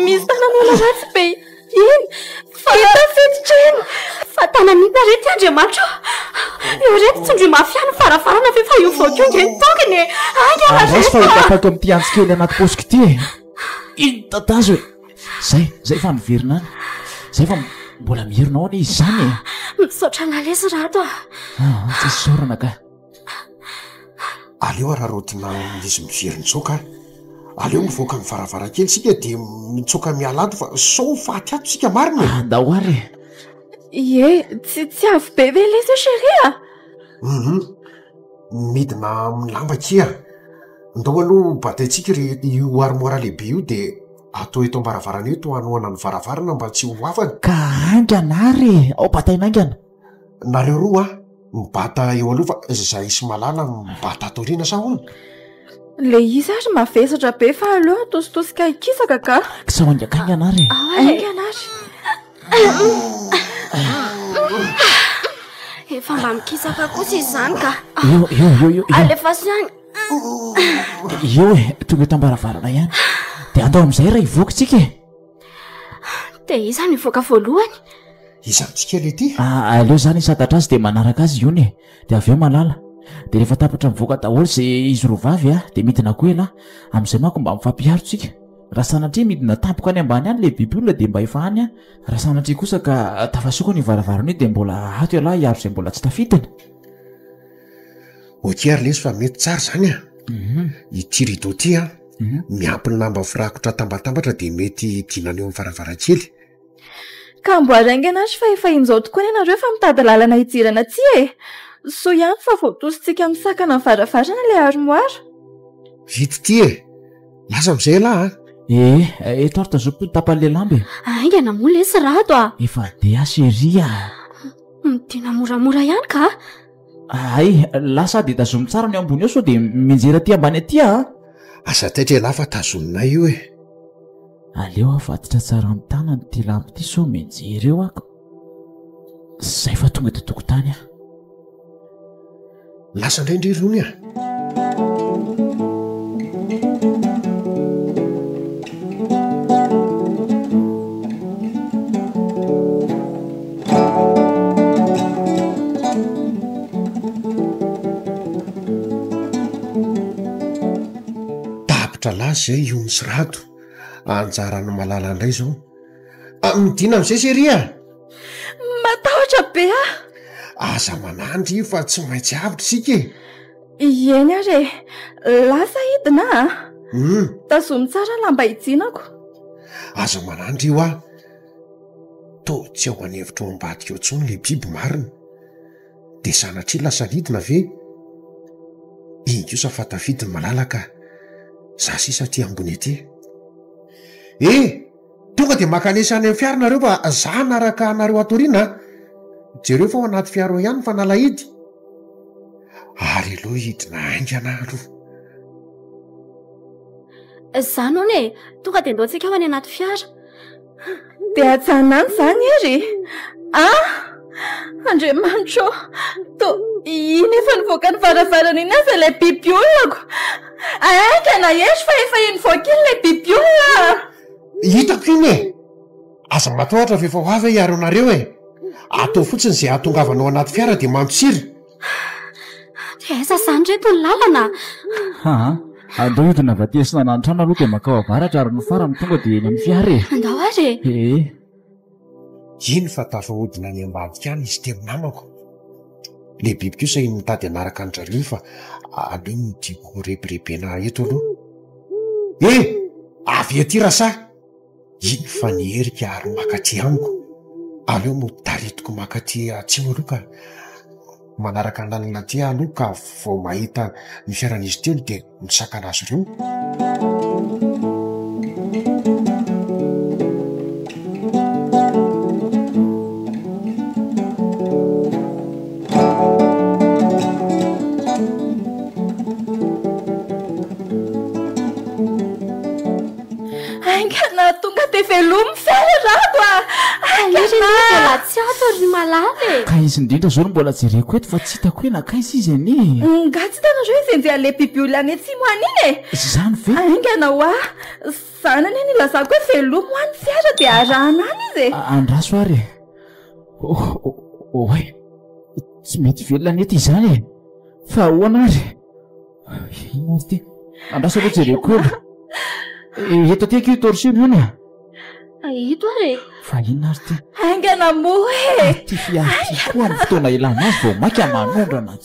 misy tanan'olona ratsy be iny fitafiditra iny fa tanan'ina rety Andriamanitra eo rety tsindry mafiany faravarana ve fa io vaokio nge ny tokony andrasy fa hotapako amin'ity antsikely anaty posiko ity ino tatazo zay fa miverina any zay fa mbola mierinao any izy zany misaotra nalesy rato tsisy saorana ka aleo ararotina izy miverinitsoka aleo mivoaka ny varavarakely sika dia mitsoka mialato fa sao faty ato sika marina andao ary tsy avy be ve lesy sheria midina milamba kia ndao aloha bataitsika io armoara lehibe io dia atao eto ambaravarana eto hanoana ny varavarana mba tsy ho avana. Ka aingana ary ao bataina aingana. Nareo roa mibata eo aloha fa izay isy malala mibata atoriana sa hono? Le izy ary mavesatra be fa aleo atositosika ikisaka ka. Kisa hoangaka aingana ary. Aingana ary. Efa mba mikisaka kosa izany ka. Eo. Alefa siany. Eo tonga eto ambaravarana ihany. Dia andao amin'izay raha ivoaka-tsika e. Dia iza no ivoaka voalohany? Izantsika lety. Aleo zany satatra azy dia manaraka azy iony e. Dia avy eo malala. Dia rehefa tapatra mivoaka daholo izay izy roa vavy dia midina koela. Amin'izay manko mba mifampiaro-tsika. Raha sanatria midina tampoka any ambany any le biby olona dia mba efa any. Raha sanatria kosa ka tafasoka ny varavarana io dia mbola ato ialahy hiaro izay mbola tsy tafitiny. Okey ary lesy fa mety tsara zany a. Ity rideau ity a miampy ny lamba firakotra tambatambatra dia mety dinana eo amin'ny varavarankely. Ka mboaraingana ary fa efa in'izao tokoa ianareo fa mitady lalana hidirana tsi e. So ihany fa voatositsika misakana ny varavarana ilay armoara. Vita ity e. Lasa amin'izay lahy eto ary tazopo tapan'le lamba e. Aingana moa lesy rato a. Efa dia seria. Midina moramora ihany ka. Ay, lasa dia tazomy tsara ny ambony eo so dia minjera aty ambany aty a. Asa taitra lahy fa tazominay io e. Aleo afatitra tsara amin'ny tanany ty lampy ity so minjery eo ako. Zay fa tonga eto tokotany a. Lasa indray rony a. Lahy zay io misy rato anjarany malala indray zao. Midina amin'izay seria. Matahotra be a. Aza manandry io fa tsy maintsy avitra sika e. Eny ary lasa hidina a. Tazomy tsara lamba hijinako. Aza manandry io a. To tsy ao anevitra ao ambadika eo tsony le biby marina. Dia sanatria lasa nidina ve iny kosa fa tafidiny malalaka. Za sisa ty ambony ety. Tonga dia makanesany amin'ny fiaranareo fa za naraka anareo atoriana. Jereo fa ao anaty fiaro ihany fa nalahidy. Ary aloha hidina aingana aloha. Zany hono e, tonga dia andaontsika ao any anaty fiara. Dia atsanany zany ery. Andriamanitro, iny efa nivoaka ny varavarana iny aza ilay biby olonako. Aingana ery fa efa nivoaka iny ilay biby olona. Hitako iny e. Aza matohatra fa efa ho avy iaro anareo e. Atao fotsiny izay ahatongavanao anaty fiara dia mampitsiry. Dia aiza zany reto ny lalana? Andao hidina avy aty esina nantrano aloha dia makao avaratra ary ny farany tonga dia eny amin'ny fiara e. Andao ary. Iny fa tafahodina any ambadika any izy teo namako. Le biby kosa iny mitady anaraka andrareo fa aleo midiko rebirebena eto aloha. Avy aty rasa. Iny fa niherika ary makaty amiko. Aleo mo taritiko makaty atsimo aloha ka manaraka lalana aty aloha ka vao mahita ny fiaran'izy teo dia misakana azy ireo. Aingana tonga dia velomy fiara rato a. Mbola tsy ato ry malala e. Ka izy indrindra zao no mbola jereko eto fa tsy hitako hoe nakaiza izy any. Nga tsy hitanareo izy enjea le biby olona any atsimo any iny e. Zany ve? Aingana ho a. Zanany any ilazako hoe velomy ho any fiara dia arahana any izy e. Andraso ary. Oe, tsy mety velona eto izany e. Fa ahoana ary? Ino ary ty? Andraso aloha jereko elo. Eto aty akio torsiro io a. Ito ary. Fa inona ary ty? Aingana moa e. Ty fiara ty koa amin'ny fotoana ilana azy vao maika manondrana.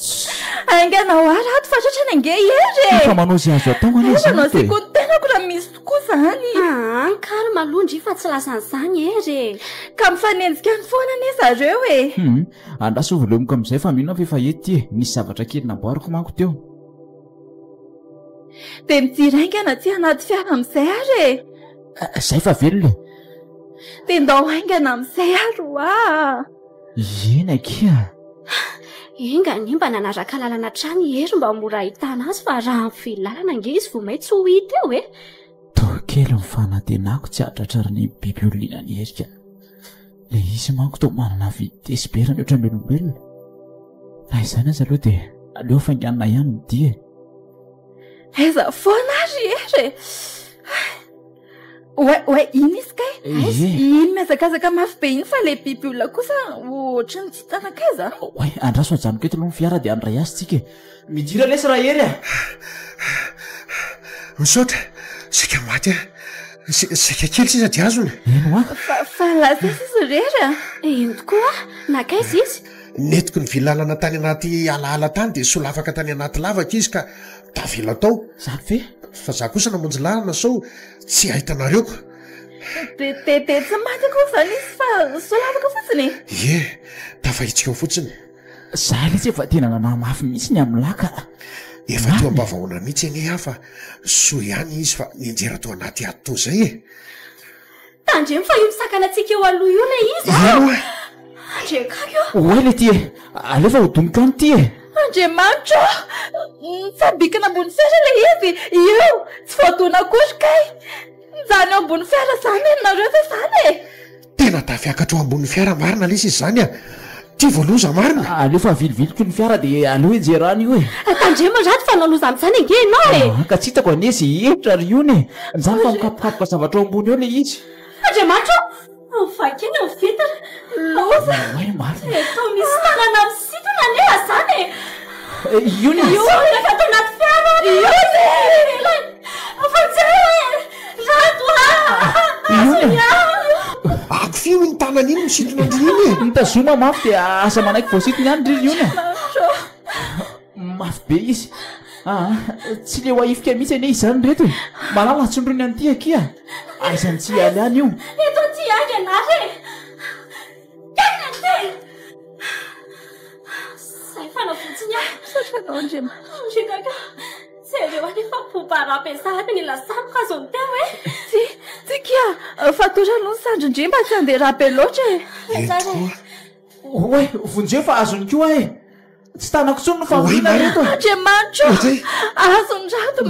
Aingana ho a rato fa tratra ny ange ery. Fa manao izay azo atao any izy. Manao izay koa ny tenako raha misy tokoa zany. Kary malondry fa tsy lasan'izany ery. Ka mifanenjika ny foana ane zareo e. Andraso volemoka amin'izay fa mino fa efa ety e. Nisy zavatra kely namboariko manko teo. Dia mijiry aingana tsy anaty fiara amin'izay ary e. Zay fa velona dia ndao haingana amin'izay aro ena kia inga ny mba nanaraka lalana trany hery mba mora ahitana azy fa raha amin'ny filalana nge izy vo maitsy ho hita eo e tokely mifanantenako tsy ahatratra ny biby olona ny herika le izy manko to manana vitesy-berany ohatran'olombelona raha izany azy aloha dia aleo fainganina ihany ny dia aiza foana ary ery oe iny izy kay iny miazakazaka mafy be iny fa le biby olona kosa ohatry ny tsy hitanakaiza oe andraso ajanoko eto aloha ny fiara dia andray azy tsika midira lesy raha hery misaotra sika maty sika kely sisa di azona eno fa lasa izy rery ino tokoa nakaiza izy netiko ny vilalana tany anaty alaala tany dia solafaka tany anaty lavaka izy ka davela tao zany ve fa za kosa namonjy lalana sao tsy ahitanareoko de tsy maty ko zany izy fa solafaka fotsiny tafahitsika fotsiny za le tsy efa tena nanamafy mihitsy ny amin'ny laka efa teo ambavahoana mihitsy eny hafa so ihany izy fa ninjera to anaty ato zay tandremy fa io misakana antsika eo aloha io le izy andrekako oe le ty alefa hodonika any ty andriamanitro sabikina ambony fiara le izy io tsy voadona kory kay zany eo ambony fiara zany enareo fa zany tena tafiakatra o ambony fiara marina lesy izy zany ty voaloza marina alefa viliviliko ny fiara dia aleo enjerany io tandrema raty fa naoloza amin'izany ange ianao ka tsy hitako anezy hevitra ry iony zany fa mikapokapoka zavatra o ambony eo le izy andriamanitro vakeny vitana loza eto misy tanana misitona neha zany iony efa to anaty fiara akofio ny tanana iny misitona andriny nitazoma mafy dia asa manaiky voasitony any ndriry iony mafy be izy tsy le hoaifika mihitsy ane izy zany reto malala atsondrony an'ty akia aizany tsy aly any io eto ty any anary zay fanavotsiny satraandriamantrokaka zareo anefa pobarapezahany ny lazamoka azo ny teo tsy kia fa torano ny sandrindrimba tsy andeha raha be loatra oe vonjeo fa azony koa tsy tanako tsony no favorina reto andriamanitro azony rato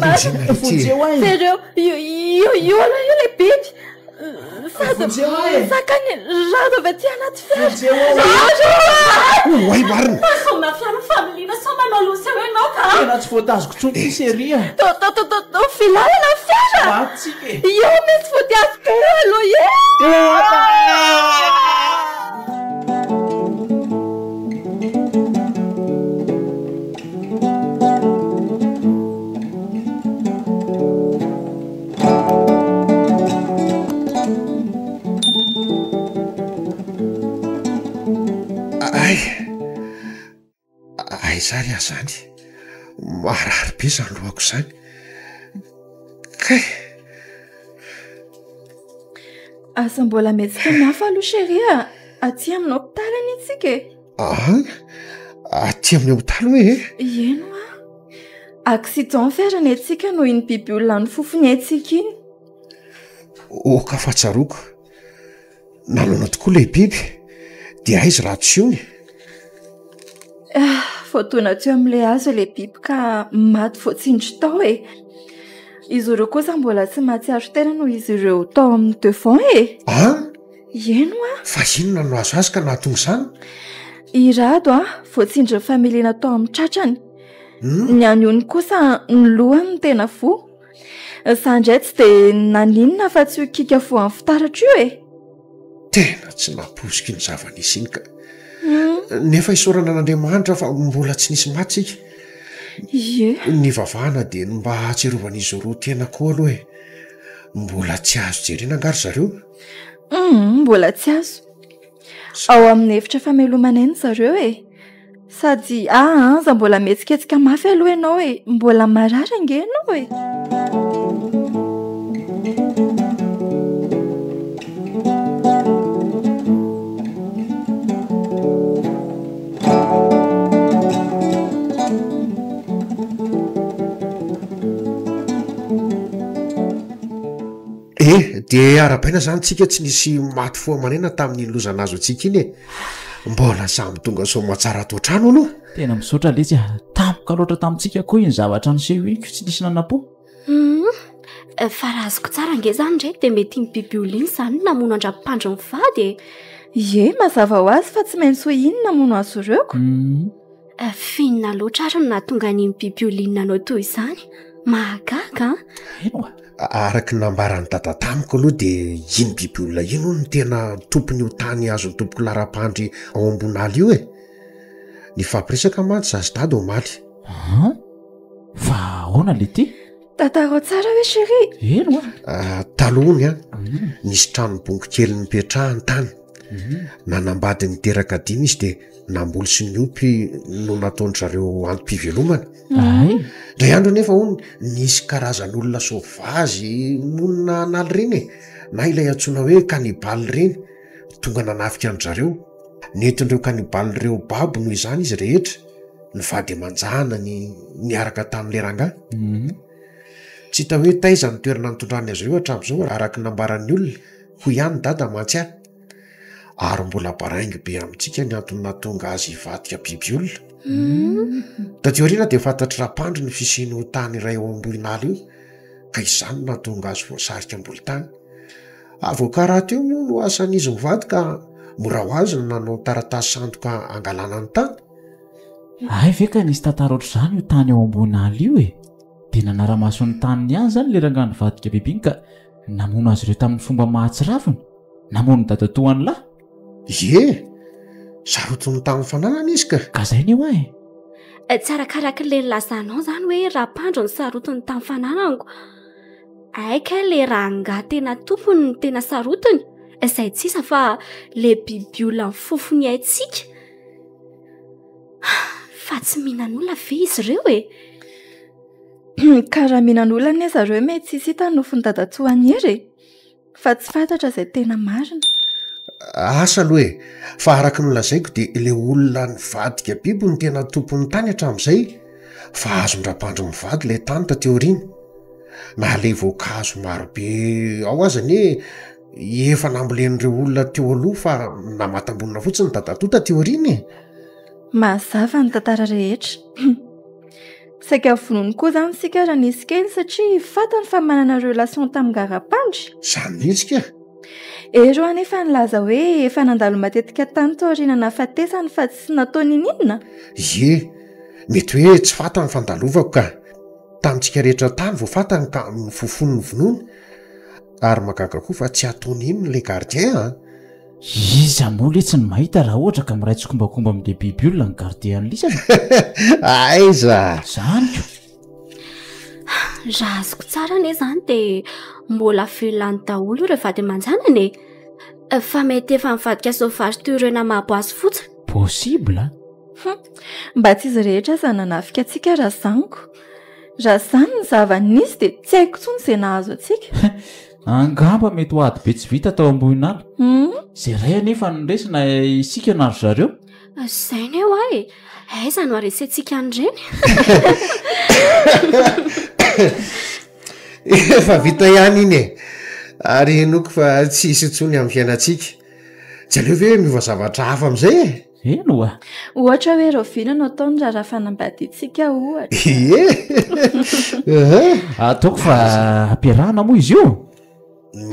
vonjeo zareo io aloha io le biby sady sakany rato avy aty anaty fiaraoay marina soma fiara familina so manao losa eo ianao ka tena tsy voatazoko tsony ty seria filalana fiara atsika io misy voatiazoko aloha ay zary aho zany marary be zany lohako zany kay asa mbola metsika miafa aloha sheria aty amin'ny hopitaly any itsika aty amin'ny hopitaly hoe eno accident fiarany atsika noho iny biby olona ny fofony atsika iny oka fahatsaroko nalona tokoa le biby dia aizy raha tsyony voatona teo amin'ilay azo le biby ka maty voatsindry tao izy ireo kosa mbola tsy mahatsiaro tena noho izy ireo tao amin'ny devant eno fa inona no azo azy ka nahatonga izany irado voatsindry familiana tao amin'ny tratrany ny anyony kosa ny lohany ny tena vo sandray tsy dia naninona fa tsy hokika fo amin'ny fitaratra io tena tsy naposika ny zava-nisy iny ka nefa isorana an'andriamanitra fa mbola tsy nisy matysika ny vavahana dia mba hatserovana izy roa tena koa aloha mbola tsy azo jerena angary zareo mbola tsy azo ao amin'ny efitra famelomana eny zareo sady za mbola metsiketsika mafy aloha ianao mbola marary ange ianao de ara-baina zany tsika tsy nisy maty foa manena tamin'ny lozana azo atsika iny e mbola samy tonga somatsara toatrano aloha tena misaotra letsy tampoka loatra tamintsika koa iny zavatra niseho iko tsy nisy nanapo fa raha azoko tsara nge zany ndraiky de mety mibibiolo iny zany namono andra-pandro mivady ye mazava ho azy fa tsy maintsy ho iny namono azy ireoko finina loatra ary no nahatonga ny mibibiolo nanao toy izany mahagaga araky nambarany dada tamiko aloha de iny bibiolona ino no tena tompony ho tany azony tompoko lara-pandry ao ambonaly io e ny fampiresaka mantsy zazy dady omaly fa ahoana le ty tataro tsara hoe chéri eno talohony nisy tranobongo kely nipetrahany tany nanambady niteraka dimy izy de namboly sy ny opy no nataony zareo antom-pivelomana dray andro nefa hony nisy karazan'olona sovazy monina analy reny e na ilay antsoina hoe kanibaly reny tonga nanafika any zareo netindreo kanibaly reo babo noho izany izy rehetra ny vady amanjahana niaraka tamin'le ranga tsy hita hoe taiza ny toerana nitondrany azy ireo hatram'izao araky nambaran'ny olona ho ihany dada mantsy ahy ary mbola baraingy be amintsika ny antony natonga azy ivadika bibiolona tateoriana de fantatry rapandro ny fisiny ho tany iray ao amboinaly io ka izany natonga azy voasarika amboli tany avoakaraha teo moa no asan'izy mivady ka mora ho azy no nanao taratasy sandoka angalana ny tany ay ve ka nisy tantara ohatr'izany io tany ao amboinaly io e de nanara-mason'ny taniny ihany zany le rangano vadika bibiny ka namono azy ireo tamin'ny fomba mahatsiravina namono dadatoany lahy sarotony tamin'ny fananana izy ka zay ny eo tsarakaraka le lazanao zany hoe rapandro ny sarotony tamin'ny fanananako aika le ranga tena tompony ny tena sarotony izay tsisa fa le bibiolona ny fofony aitsika fa tsy mihinan'olona ve izy ireo karaha mihinan'olona ny zareo mety tsisy hita nofony dadatsoany ery fa tsy fantatra izay tena marina asa aloha fa araky nolazaiko de le olona ny vadika biby ny tena tompony tany hatram'izay fa azon-drapandro mivady le tany tateoriana na le voankazo marobe ao azany efa nambolen'ireo olona teo aloha fa namatambonina fotsiny dadatoa tateoriana mazava ny tantara rehetra saika vonony koa zany sika raha nisy kely satria fatany fa manana relation tamin'ny garapandry zany mihitsika ero anefa nilaza hoe efa nandalo matetika tany taoriana nafatesany fa tsy nataony ininona mety hoe tsy fatany fandalovako ka tamintsika rehetra tany vo fatany ka mifofony ny vonoany ary magaga koa fa tsy ataony inony le gardien izy amola tsy ny mahita raha ohatra ka miray tsokombakomba amin'le bibiolona ny gardian'lisana aiza zanyko raha azoko tsara ane zany de mbola velany daholo rehefa de manjanany fa mety efa mivadika sauvage toerena mahaboazy fotsiny possible mba tsy izy rehetra za nanafika atsika raha zaniko raha zany ny zava-nisy de tsy haiko tsony izay nahazo atsika angamba mety ho ady be tsy vita tao amboninala zay ray anefa nresina isika naro zareo zay ny eo aiza no aresentsika an'ireny efa vita ihany iny ary noko fa tsy isy tsony amin'ny fiainatsika tsy aleo ve miova zavatra hafa amin'izay eno ohatra hoe rovina no ataony raha fanambaditsika ohatra ataoko fa ampiarahana moa izy io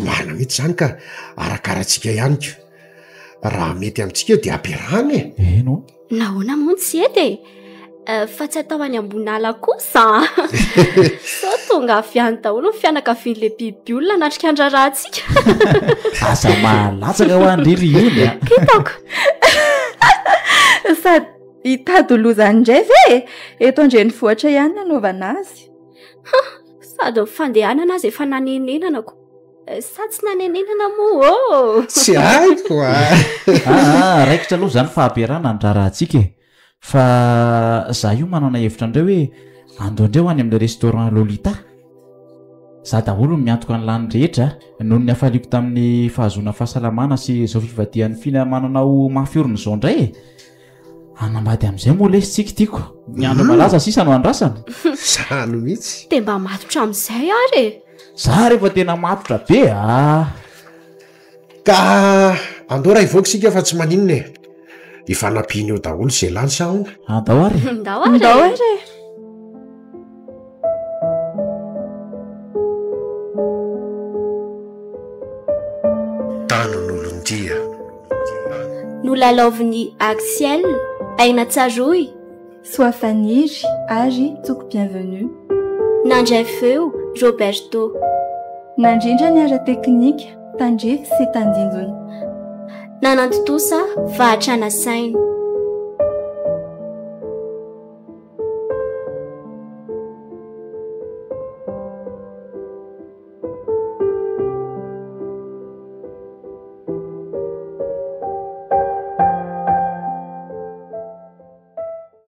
mana mihitsy zany ka arakaratsika ihany ko raha mety amintsika de ampiarahana eno nahoana moa tsy ety fa tsy atao any ambonala kosa so tonga aviany daholo ny fianakavian'le bibiolona natrika andrarahantsika asa malatsaka ho andrery iny kitako sady hitadolozany indray ve eto andreny vohatra ihany nanaovana azy sady fandehanana azy efa nanenenanako sa tsy nanenenana moa tsy haiko raikitra aloha zany fa ampiarahana andrarahantsika fa za io manana hevitra andray hoe andoandreo any amin'le restaurant lolita za daholo miantoka ny lany rehetra noho ny hafaliako tamin'ny fahazona fahasalamana sy zao fivadihan'ny finamananao mafiorina zao indray anambady amin'izay moa lesy tsika tiako ny andro malaza sisa no andrasana zany mihitsy de mba matotra amin'izay ary za rehefa tena matotra be ka andora ivoakasika fa tsy maninona e ifanampiny eo daholo zay lany sao andao ary ndao ary tanon'olondia nolalaoviny Axiel aina tsaroy sois faniry ary tsoko bienvenue nandray feo Roberto nandrindra ny ara teknika tandrefy sy tandindony nanantotosa vahatrana sainy